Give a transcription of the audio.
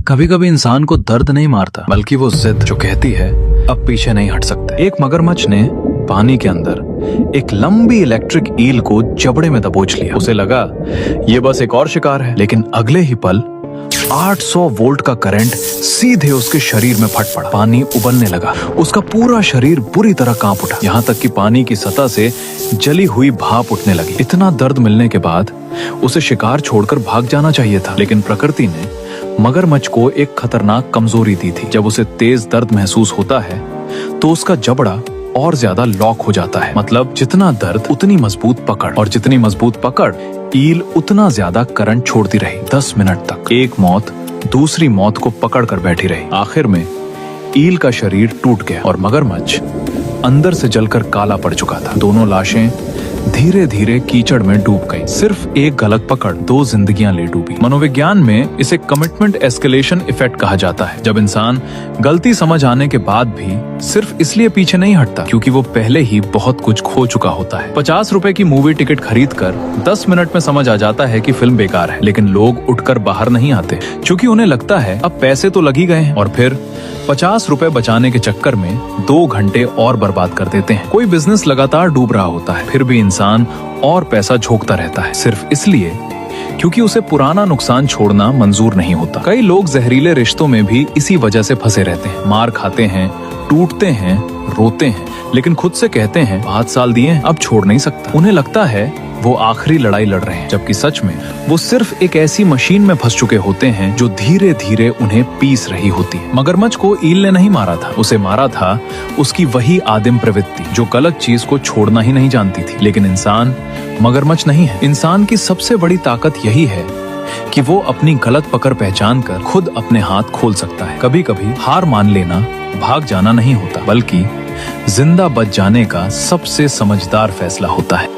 कभी कभी इंसान को दर्द नहीं मारता, बल्कि वो जिद जो कहती है अब पीछे नहीं हट सकते। एक मगरमच्छ ने पानी के अंदर एक लंबी इलेक्ट्रिक ईल को जबड़े में दबोच लिया। उसे लगा ये बस एक और शिकार है, लेकिन अगले ही पल 800 वोल्ट का करंट सीधे उसके शरीर में फट पड़ा। पानी उबलने लगा, उसका पूरा शरीर बुरी तरह कांप उठा, यहाँ तक कि पानी की सतह से जली हुई भाप उठने लगी। इतना दर्द मिलने के बाद उसे शिकार छोड़कर भाग जाना चाहिए था, लेकिन प्रकृति ने मगरमच्छ को एक खतरनाक कमजोरी दी थी। जब उसे तेज दर्द महसूस होता है तो उसका जबड़ा और ज्यादा लॉक हो जाता है। मतलब जितना दर्द उतनी मजबूत पकड़, और जितनी मजबूत पकड़ ईल उतना ज्यादा करंट छोड़ती रही। 10 मिनट तक एक मौत दूसरी मौत को पकड़ कर बैठी रही। आखिर में ईल का शरीर टूट गया और मगरमच्छ अंदर से जलकर काला पड़ चुका था। दोनों लाशें धीरे धीरे कीचड़ में डूब गई। सिर्फ एक गलत पकड़ 2 जिंदगियां ले डूबी। मनोविज्ञान में इसे कमिटमेंट एस्केलेशन इफेक्ट कहा जाता है। जब इंसान गलती समझ आने के बाद भी सिर्फ इसलिए पीछे नहीं हटता क्योंकि वो पहले ही बहुत कुछ खो चुका होता है। 50 रुपए की मूवी टिकट खरीद कर 10 मिनट में समझ आ जाता है कि फिल्म बेकार है, लेकिन लोग उठकर बाहर नहीं आते क्योंकि उन्हें लगता है अब पैसे तो लग ही गए हैं, और फिर 50 रुपए बचाने के चक्कर में 2 घंटे और बर्बाद कर देते हैं। कोई बिजनेस लगातार डूब रहा होता है, फिर भी इंसान और पैसा झोंकता रहता है, सिर्फ इसलिए क्योंकि उसे पुराना नुकसान छोड़ना मंजूर नहीं होता। कई लोग जहरीले रिश्तों में भी इसी वजह से फंसे रहते हैं। मार खाते हैं, टूटते हैं, रोते हैं, लेकिन खुद से कहते हैं 5 साल दिए अब छोड़ नहीं सकता। उन्हें लगता है वो आखिरी लड़ाई लड़ रहे हैं, जबकि सच में वो सिर्फ एक ऐसी मशीन में फंस चुके होते हैं जो धीरे धीरे उन्हें पीस रही होती है। मगरमच्छ को ईल ने नहीं मारा था, उसे मारा था उसकी वही आदिम प्रवृत्ति जो गलत चीज को छोड़ना ही नहीं जानती थी। लेकिन इंसान मगरमच्छ नहीं है। इंसान की सबसे बड़ी ताकत यही है कि वो अपनी गलत पकड़ पहचान कर खुद अपने हाथ खोल सकता है। कभी कभी हार मान लेना भाग जाना नहीं होता, बल्कि जिंदा बच जाने का सबसे समझदार फैसला होता है।